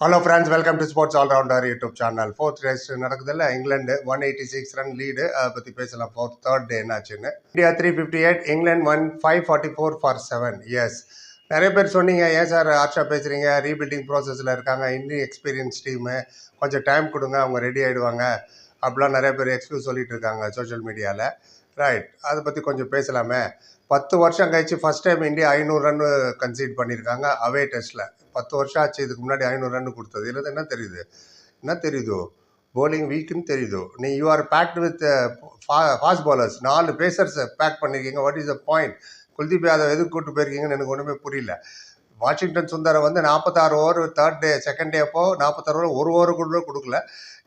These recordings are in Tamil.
Hello friends, welcome to sports allrounder YouTube channel. Fourth test நடக்குதுல்ல, இங்கிலாந்து 186 ரன் லீடு. அதை பற்றி பேசலாம். தேர்ட் டே என்னாச்சுன்னு. India 358, England 544 for 7. எஸ், நிறைய பேர் சொன்னீங்க, ஏன் சார் ஆர்ஷா பேசுகிறீங்க, ரீபில்டிங் ப்ராசஸில் இருக்காங்க, இன்னும் எக்ஸ்பீரியன்ஸ் டீமு, கொஞ்சம் டைம் கொடுங்க, அவங்க ரெடி ஆகிடுவாங்க அப்படிலாம் நிறைய பேர் எக்ஸ்கியூஸ் சொல்லிட்டு இருக்காங்க சோஷியல் மீடியாவில். ரைட், அதை பற்றி கொஞ்சம் பேசலாமே. 10 வருஷம் கழிச்சு first time India 500 run conceit பண்ணியிருக்காங்க அவே டெஸ்ட்டில். 10 வருஷம் ஆச்சு இதுக்கு முன்னாடி 500 ரன் கொடுத்தது. இல்லை என்ன தெரியுது போலிங் வீக்குன்னு தெரியுது. You are packed with fast bowlers, 4 pacers pack பண்ணியிருக்கீங்க. What is the point? Kuldeep Yadav எதுக்கு கூப்பிட்டு போயிருக்கீங்கன்னு எனக்கு ஒன்றுமே புரியல. வாஷிங்டன் சுந்தரை 46 ஓவர் செகண்ட் டே அப்போ 46 ஓவர், ஒரு ஓவர் கூட கொடுக்கல.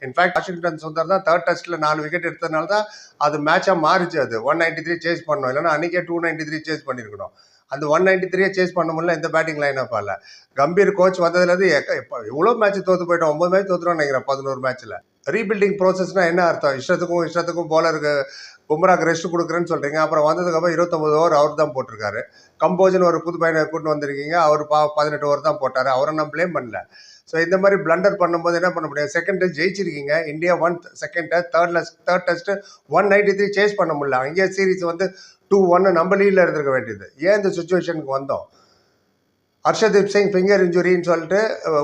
இன்ஃபேக்ட் வாஷிங்டன் சுந்தர் தான் தேர்ட் டெஸ்ட்டில் 4 விக்கெட் எடுத்ததுனால தான் அது மேட்சாக மாறிச்சு. அது 193 சேஸ் பண்ணோம், இல்லைன்னா அன்றைக்கே 293 சேஸ் பண்ணியிருக்கணும். அந்த 193 சேஸ் பண்ண முடியல இந்த பேட்டிங் லைனப் ஆல. கம்பீர் கோச் வந்ததுலேருந்து எவ்வளோ மேட்ச் தோற்று போயிட்டோம், 9 மேட்ச் தோற்றுறோம்னு நினைக்கிறேன் 11 மேட்ச்சில். ரீபில்டிங் ப்ராசஸ்னால் என்ன அர்த்தம்? இஷ்டத்துக்கும் போலருக்கு பும்ராக்கு ரெஸ்ட் கொடுக்குறேன்னு சொல்கிறீங்க. அப்புறம் வந்ததுக்கப்புறம் 29 ஓவர் அவர் தான் போட்டிருக்காரு. கம்போஜ்னு ஒரு புது பையனை கூட்டு வந்திருக்கீங்க, அவர் 18 ஓவர் தான் போட்டார். அவரை நான் ப்ளேம் பண்ணல. ஸோ இந்த மாதிரி பிளண்டர் பண்ணும்போது என்ன பண்ண முடியும்? செகண்ட் டெஸ்ட் ஜெயிச்சிருக்கீங்க India, second test, third test 193 chase பண்ண முடியல. அங்கேயே சீரீஸ் 2-1 நம்ம லீடில் இருந்திருக்க வேண்டியது. ஏன் இந்த சுச்சுவேஷனுக்கு வந்தோம்? ஹர்ஷதீப் சிங் ஃபிங்கர் இன்ஜுரின்னு சொல்லிட்டு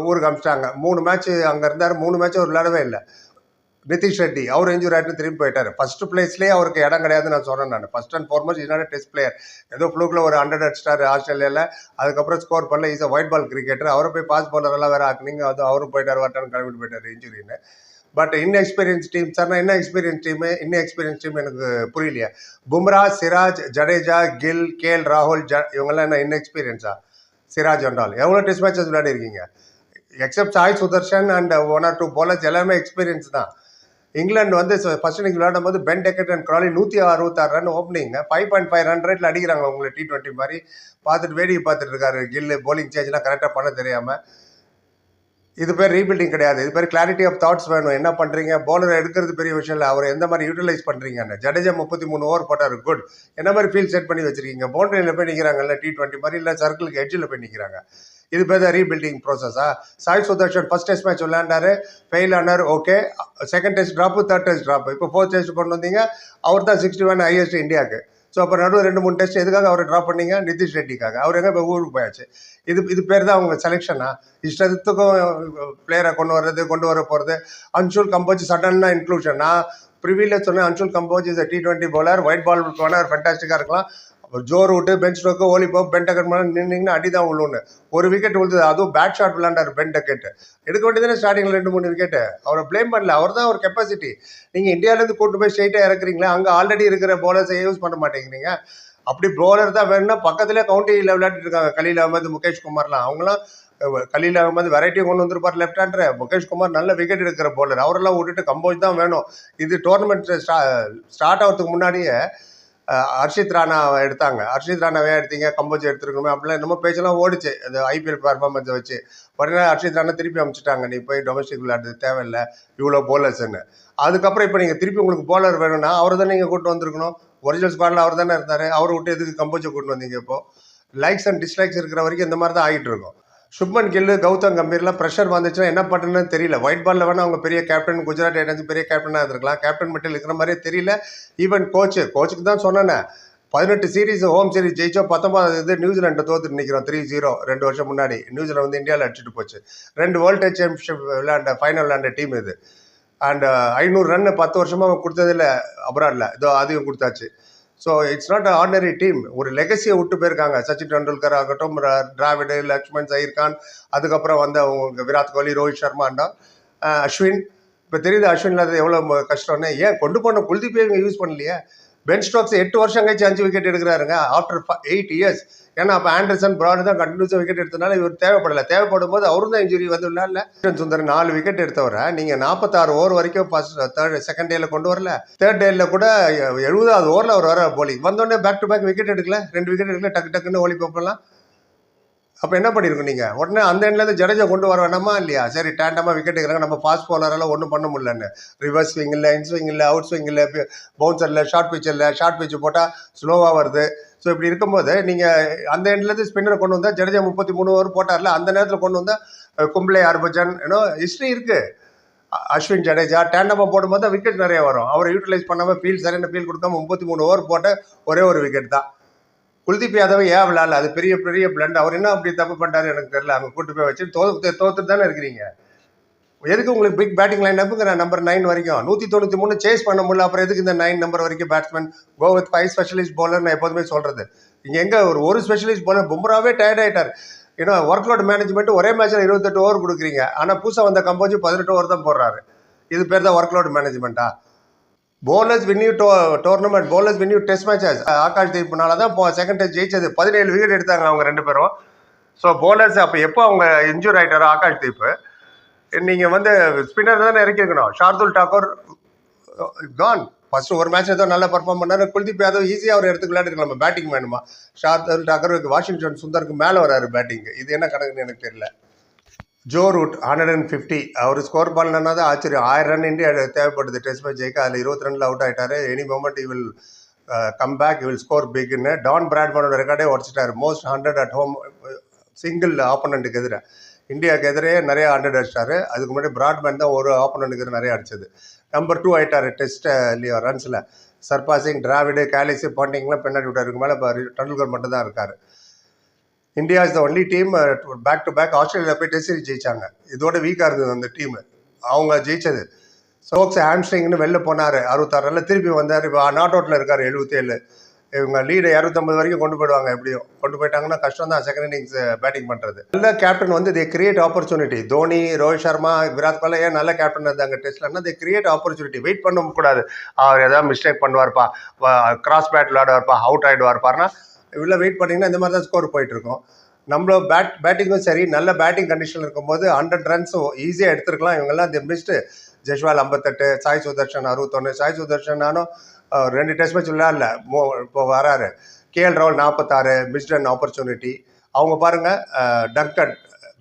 ஊருக்கு அமிச்சிட்டாங்க. 3 மேட்ச் அங்கே இருந்தார், 3 மேட்ச் அவர் விளையாடவே இல்லை. நிதிஷ் ரெட்டி அவர் இன்ஜுரி ஆகிட்டு திரும்பி போயிட்டார். ஃபர்ஸ்ட் பிளேஸ்லேயே அவருக்கு இடம் கிடையாதுன்னு நான் சொன்னேன். நான் first and foremost is not test player. ஏதோ ஃப்ளூக்கில் ஒரு 100 அடிச்சிட்டார் ஆஸ்திரேலியாவில், அதுக்கப்புறம் ஸ்கோர் பண்ணல. Is a white ball cricketer. அவரை போய் பாஸ் பாலரெல்லாம் வேறு ஆக்குனீங்க. அது அவரும் போயிட்டார், வரட்டான்னு கிளம்பிட்டு போயிட்டார் இன்ஜுரின்னு. But inexperience team sir. என்ன எக்ஸ்பீரியன்ஸ் டீமு? இன்எக்ஸ்பீரியன்ஸ் டீம் எனக்கு புரியலையா? பும்ரா, சிராஜ், ஜடேஜா, கில், கேஎல் ராகுல், இவங்கெல்லாம் என்ன இன்எக்ஸ்பீரியன்ஸா? சிராஜ் அண்டால் எவ்வளோ டெஸ்ட் மேட்சஸ் விளையாடி இருக்கீங்க? Except Sai Sudharsan and 1 or 2 bowlers எல்லாமே எக்ஸ்பீரியன்ஸ் தான். இங்கிலாந்து ஃபர்ஸ்ட் இன்னிங்ஸ் விளையாடும் போது Ben Duckett and Crawley 166 run opening, 5.5 run ரேட்டில் அடிக்கிறாங்க. உங்களை T20 மாதிரி பார்த்துட்டு வேடிக்கை பார்த்துட்டு இருக்காரு கில்லு. போலிங் சேஞ்செலாம் கரெக்டாக பண்ண தெரியாமல். இது பேர் ரீபில்டிங் கிடையாது, இது பேர் கிளாரிட்டி ஆஃப் தாட்ஸ் வேணும். என்ன பண்ணுறீங்க? பவுலரை எடுக்கிறது பெரிய விஷயம் இல்லை, அவர் எந்த மாதிரி யூட்டிலைஸ் பண்ணுறீங்கன்னு. ஜடேஜா 33 ஓவர் போட்டார், குட். என்ன மாதிரி ஃபீல்ட் செட் பண்ணி வச்சிருக்கீங்க? பவுண்டரியில் போய் நிற்கிறாங்கல்ல T20 மாதிரி, இல்லை சர்க்கிளுக்கு எட்ஜில் போய் நிற்கிறாங்க. இது பேர் தான் ரீபில்டிங் ப்ராசஸா? Sai Sudharsan first test match விளையாண்டாரு, ஃபெயில் ஆனார், okay. Second test drop, third test drop, இப்போ ஃபோர்த் டெஸ்ட் கொண்டு வந்தீங்க. அவர் தான் 61 ஹையஸ்ட் இந்தியாவுக்கு. ஸோ அப்போ நடுவு 2-3 டெஸ்ட் எதுக்காக அவரை ட்ராப் பண்ணீங்க? நிதிஷ் ரெட்டிக்காக. அவர் எங்கே இப்போ ஊருக்கு போயாச்சு. இது பேர் தான் அவங்க செலெக்ஷனா? இஷ்டத்துக்கும் பிளேயரை கொண்டு வர போகிறது. அன்ஷுல் கம்போஜ் சடனாக இன்க்ளூஷன். நான் ப்ரிவியில் சொன்னேன், Anshul Kamboj is T20 bowler, white ball போனால் ஃபேண்டாஸ்டிக்காக இருக்கலாம். ஜோர் விட்டு Ben Stokes Ollie Pope Ben Duckett மேலே நின்னீங்கன்னா அடி தான் உள்ளுன்னு. ஒரு விக்கெட் விழுது, அதுவும் பேட் ஷாட் விளையாண்டார் பென் டக்கெட். எடுக்க வேண்டியதானே ஸ்டார்டிங்கில் 2-3 விக்கெட்டு. அவரை ப்ளேம் பண்ணல, அவர் தான் ஒரு கெப்பாசிட்டி. நீங்கள் இந்தியாவிலேருந்து கூட்டு போய் ஸ்ட்ரெயிட்டாக இறக்குறீங்களா? அங்கே ஆல்ரெடி இருக்கிற பவுலர்ஸை யூஸ் பண்ண மாட்டேங்கிறீங்க. அப்படி பவுலர் தான் வேணும்னா பக்கத்துலேயே கவுண்டியில் விளையாடிட்டு இருக்காங்க. கலீல் அகமது, முகேஷ் குமார்லாம். அவங்களாம் கலீல் அகமது வெரைட்டியை கொண்டு வந்திருப்பார் லெஃப்ட் ஹேண்டர். முகேஷ் குமார் நல்ல விக்கெட் எடுக்கிற பவுலர். அவரெல்லாம் விட்டுட்டு கம்போஜ் தான் வேணும். இது டோர்னமெண்ட் ஸ்டார்ட் ஆகிறதுக்கு முன்னாடியே ஹர்ஷித் ராணா எடுத்தாங்க. ஹர்ஷித் ராணாவே எடுத்தீங்க, கம்போஜ் எடுத்துருக்கணுமே அப்படிலாம் என்னமோ பேச்செல்லாம் ஓடிச்சு அந்த IPL பர்ஃபார்மன்ஸை வச்சு. உடனே ஹர்ஷித் ராணா திருப்பி அனுப்பிச்சிட்டாங்க, நீ போய் டொமஸ்டிக் விளையாடுறது தேவையில்லை, இவ்வளோ போலர்ஸ்ன்னு. அதுக்கப்புறம் இப்போ நீங்கள் திருப்பி உங்களுக்கு போலர் வேணும்னா அவர் தானே நீங்கள் கூட்டு வந்திருக்கணும். ஒரிஜினல் ஸ்குவாடில் அவர் தானே இருந்தார். அவரை விட்டு எதுக்கு கம்போஜை கூட்டு வந்தீங்க? இப்போது லைக்ஸ் அண்ட் டிஸ்லைக்ஸ் இருக்கிற வரைக்கும் இந்த மாதிரி தான் ஆகிட்டு இருக்கும். சுப்மன் கில்லு, கௌதம் கம்பீர்லாம் ப்ரெஷர் வந்துச்சுன்னா என்ன பண்ணுன்னு தெரியல. ஒயிட் பாலில் வேணால் அவங்க பெரிய கேப்டன், குஜராத் டைட்டன்ஸ் பெரிய கேப்டனாக இருந்திருக்கலாம். கேப்டன் மட்டும் இருக்கிற மாதிரியே தெரியல. ஈவன் கோச்சுக்கு தான் சொன்னேன், 18 சீரீஸ் ஹோம் சீரீஸ் ஜெயிச்சோம், 19 நியூசிலாண்டை தோற்று நிற்கிறோம் 3-0. 2 வருஷம் முன்னாடி நியூசிலாந்து இந்தியாவில் அடிச்சுட்டு போச்சு. 2 வேர்ல்டு டெஸ்ட் சாம்பியன்ஷிப் ஃபைனல் விளையாண்ட டீம் இது. அண்ட் 500 ரன் 10 வருஷமாக கொடுத்ததில்ல அப்ராடில், இதோ அதையும் கொடுத்தாச்சு. So it's not ordinary team. ஒரு லெகசியை விட்டு போயிருக்காங்க. சச்சின் டெண்டுல்கர் ஆகட்டும், டிராவிடு, லக்ஷ்மண், ஜஹீர் கான், அதுக்கப்புறம் வந்த உங்களுக்கு விராட் கோலி, ரோஹித் சர்மா அண்டா, அஸ்வின். இப்போ தெரியுது அஸ்வின் இல்லாத எவ்வளோ கஷ்டம்னு. ஏன் கொண்டு போன குல்தீப்பே இவங்க யூஸ் பண்ணலையே? பென் ஸ்டோக்ஸ் 8 வருஷம் கழிச்சு 5 விக்கெட் எடுக்கிறாருங்க ஆஃப்டர் 8 இயர்ஸ். ஏன்னா அப்போ ஆண்டர்சன், பிராட் தான் கண்டினியூஸாக விக்கெட் எடுத்தனால இவர் தேவைப்படும் போது அவரும் தான் இன்ஜுரி வந்து விளையாடல. சுந்தர் 4 விக்கெட் எடுத்தவரை நீங்கள் 46 ஓவர் வரைக்கும் செகண்ட் டேல கொண்டு வரல. தேர்ட் டேல கூட 70வது ஓவரில் அவர் வர போலிங் வந்தோடனே பேக் டு பேக் விக்கெட் எடுக்கல, 2 விக்கெட் எடுக்கல, டக்குன்னு ஓலி போப்பலாம். அப்போ என்ன பண்ணியிருக்கோம் நீங்கள்? உடனே அந்த எண்ட்லேருந்து ஜடேஜா கொண்டு வர வேணாமா இல்லையா? சரி, டேண்டமாக விக்கெட் எடுக்கிறாங்க, நம்ம ஃபாஸ்ட் பவுலரெல்லாம் ஒன்றும் பண்ண முடியலன்னு. ரிவர்ஸ் ஸ்விங் இல்லை, இன் ஸ்விங் இல்லை, அவுட் ஸ்விங் இல்லை, பவுன்சர் இல்லை, ஷார்ட் பிச் போட்டால் ஸ்லோவாக வருது. ஸோ இப்படி இருக்கும்போது நீங்கள் அந்த எண்ட்லேருந்து ஸ்பின்னரை கொண்டு வந்தால், ஜடேஜா 33 ஓவர் போட்டார்ல, அந்த நேரத்தில் கொண்டு வந்தால் கும்ப்ளே ஹர்பஜன் ஹிஸ்ட்ரி இருக்குது. அஸ்வின் ஜடேஜா டேண்டமாக போடும்போது தான் விக்கெட் நிறைய வரும். அவரை யூட்டிலைஸ் பண்ணாமல் சரியான ஃபீல் கொடுக்காம 33 ஓவர் போட்ட ஒரே ஒரு விக்கெட் தான். குல்தீப் யாதவ் ஏன் விளையாடல? அது பெரிய பெரிய பிளண்ட். அவர் என்ன அப்படி தப்பு பண்ணிட்டாரு எனக்கு தெரியல. அங்கே கூட்டு போய் வச்சு தோத்துட்டு தானே இருக்கிறீங்க. எதுக்கு உங்களுக்கு பிக் பேட்டிங் லைன் அப்புங்கிற நம்பர் 9 வரைக்கும் 193 சேஸ் பண்ண முடியல. அப்புறம் எதுக்கு இந்த 9 நம்பர் வரைக்கும் batsman go with 5 specialist bowler? நான் எப்போதுமே சொல்றது. இங்கே எங்கே ஒரு ஸ்பெஷலிஸ்ட் பவுலர் பும்ராவே டயர்ட் ஆகிட்டார். ஏன்னா ஒர்க் லோட் மேனேஜ்மெண்ட் ஒரே மேட்ச்சில் 28 ஓவர் கொடுக்குறீங்க. ஆனால் புதுசாக வந்த கம்போஜ் 18 ஓவர் தான் போடுறாரு. இது பேர் தான் ஒர்க் லோட் மேனேஜ்மெண்ட்டா? bowlers win you tournament, bowlers win you test matches. Akash தீப்னால தான் செகண்ட் டெஸ்ட் ஜெயிச்சது. 17 விக்கெட் எடுத்தாங்க அவங்க 2 பேரும். ஸோ bowlers அப்போ எப்போ அவங்க இன்ஜூர் ஆகிட்டாரோ ஆகாஷ் தீப், நீங்கள் ஸ்பின்னர் தானே இறக்கிருக்கணும். ஷார்துல் டாக்கூர் கான். ஃபர்ஸ்ட் ஒரு மேட்ச் ஏதோ நல்லா பர்ஃபார்ம் பண்ணாரு. குல்தீப் யாதவ் ஈஸியாக அவர் எடுத்து விளையாடுறது. நம்ம பேட்டிங் வேணுமா? ஷார்துல் டாக்கூர் வாஷிங்டன் சுந்தருக்கு மேலே வராரு பேட்டிங். இது என்ன கணக்குன்னு எனக்கு தெரியல. Joe root 150. அவர் ஸ்கோர் பண்ணலன்னா தான் ஆச்சரியம். 1000 ரன் இந்தியா தேவைப்படுது டெஸ்ட் மேட்ச் ஜெயிக்க. அதில் 20 ரனில் அவுட் ஆகிட்டாரு. Any moment he will come back, he will score பிக்னு. டான் பிராட்மனோட ரெக்கார்டே உடச்சிட்டாரு. மோஸ்ட் 100 அட் ஹோம் சிங்கிள் ஆப்போனண்ட்டுக்கு எதிராக. இந்தியாவுக்கு எதிரே நிறைய 100 அடிச்சிட்டாரு. அதுக்கு முன்னாடி பிராட்மேன் தான் ஒரு ஆப்போனண்ட்டுக்கு எதிராக நிறைய அடிச்சது. நம்பர் 2 ஆகிட்டார் டெஸ்ட் ரன்ஸில். சர்பாசிங் டிராவிடு கேலிஸு பாண்டிங்லாம் பின்னாடி விட்டாருக்கு. மேலே டெண்டுல்கர் மட்டும் தான் இருக்கார். India is the only team back to back Australia போய் டெஸ்ட் சீரிஸ் ஜெயிச்சாங்க. இதோட வீக்காக இருந்தது அந்த டீம். அவங்க ஜெயிச்சது. ஸ்டோக்ஸ் ஹாம்ஸ்ட்ரிங்னு வெளில போனார். 66 ரனில் திருப்பி வந்தார். இப்போ நாட் அவுட்டில் இருக்கார் 77. இவங்க லீடு 250 வரைக்கும் கொண்டு போயிடுவாங்க. எப்படியும் கொண்டு போயிட்டாங்கன்னா கஷ்டம் தான் செகண்ட் இன்னிங்ஸ் பேட்டிங் பண்ணுறது. நல்ல captain they create opportunity. Dhoni, Rohit Sharma, Virat Kohli ஏன் நல்ல கேப்டன் இருந்தாங்க டெஸ்ட்லன்னா தே கிரியேட் ஆப்பர்ச்சுனிட்டி. வெயிட் பண்ண கூடாது. அவர் ஏதாவது மிஸ்டேக் பண்ணுவார்ப்பா, கிராஸ் பேட் விளையாடுவார்ப்பா, அவுட் ஆகிடுவார்ப்பாருன்னா இவ்வளோ வெயிட் பண்ணிங்கன்னா இந்த மாதிரி தான் ஸ்கோர் போயிட்டுருக்கோம். நம்மள பேட்டிங்கும் சரி, நல்ல பேட்டிங் கண்டிஷனில் இருக்கும்போது 100 ரன்ஸும் ஈஸியாக எடுத்துருக்கலாம். இவங்கெல்லாம் தி மிஸ்டு. ஜஸ்வால் 58, சாய் சுதர்ஷன் 61. சாய் சுதர்ஷன் நானும் 2 டெஸ்ட் மேட்ச் விளையாடல, இப்போ வராரு. கேஎல் ராகுல் 46 மிஸ்ட் அண்ட் ஆப்பர்ச்சுனிட்டி. அவங்க பாருங்கள்,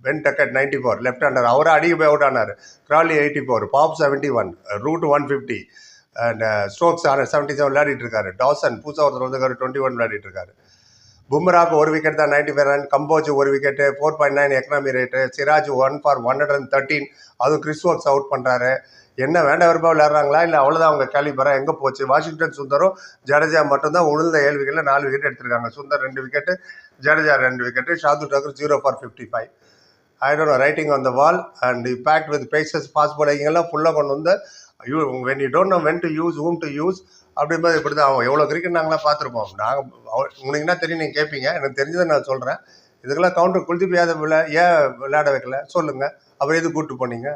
பென் டக்கட் 94 லெஃப்ட் ஹேண்டர், அவரை அடிக்க போய் அவுட் ஆனார். Crawley 84, Pope 71, Root 150 and Stokes 77 விளையாடிட்டு இருக்காரு. டாசன் புதுசாக ஒருத்தர் வந்து 21 விளையாடிட்டு இருக்காரு. பும்ராக்கு 1 விக்கெட் தான் 95 run. Kamboj 1 wicket 4.9 economy rate. Siraj 1 for 113. அதுவும் கிறிஸ் ஒர்க்ஸ் அவுட் பண்ணுறாரு. என்ன வேண்டாம் விருப்பம் விளையாடுறாங்களா இல்லை அவ்வளோதான் அவங்க கேலிபரா எங்கே போச்சு? வாஷிங்டன் சுந்தரும் ஜடேஜா மட்டும்தான் உழுந்த 7 விக்கெட்டில் 4 விக்கெட் எடுத்திருக்காங்க. சுந்தர் 2 wicket, Jadeja 2 wicket, Shardul Thakur 0 for 55. I don't know, writing on the wall and you packed with paces fast பாலிங்கெல்லாம் ஃபுல்லாக கொண்டு வந்து when you don't know when to use, whom to use அப்படின்போது இப்படி தான் ஆகும். எவ்வளோ கிரிக்கெட் நாங்களாம் பார்த்துருப்போம். உங்களுக்கு என்ன தெரியும், நீங்கள் கேட்பீங்க. எனக்கு தெரிஞ்சதை நான் சொல்கிறேன். இதுக்கெல்லாம் கவுண்டர் குல்தீப் யாதவ் ஏன் விளையாட வைக்கல சொல்லுங்கள். அப்புறம் எது கூப்பிட்டு போனீங்க?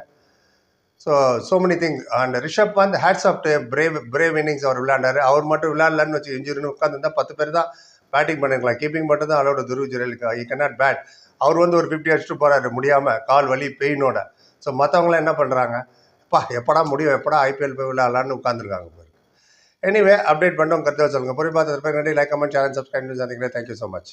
So many thing. And Rishabh Pant hats off brave innings அவர் விளையாண்டாரு. அவர் மட்டும் விளையாடலான்னு வச்சு இன்ஜுரின்னு உட்காந்துருந்தா 10 பேர் தான் பேட்டிங் பண்ணிருக்கலாம். கீப்பிங் மட்டும் தான் அலோட துருவ் ஜுரேலுக்கு. He cannot bat. அவர் ஒரு 50 அடிச்சுட்டு போகிறாரு முடியாமல், கால் வலி பெயினோட. ஸோ மற்றவங்களாம் என்ன பண்ணுறாங்க? எப்படா முடியும், எப்படா ஐபிஎல் போய் விளையாடலான்னு உட்காந்துருக்காங்க. எனிவே அப்டேட் பண்ணோம், கருத்து சொல்லுங்கள். பொறுப்பாக நன்றி. லைக், கமெண்ட், சேனல் சப்ஸ்கிரைப் பண்ணி. Thank you so much.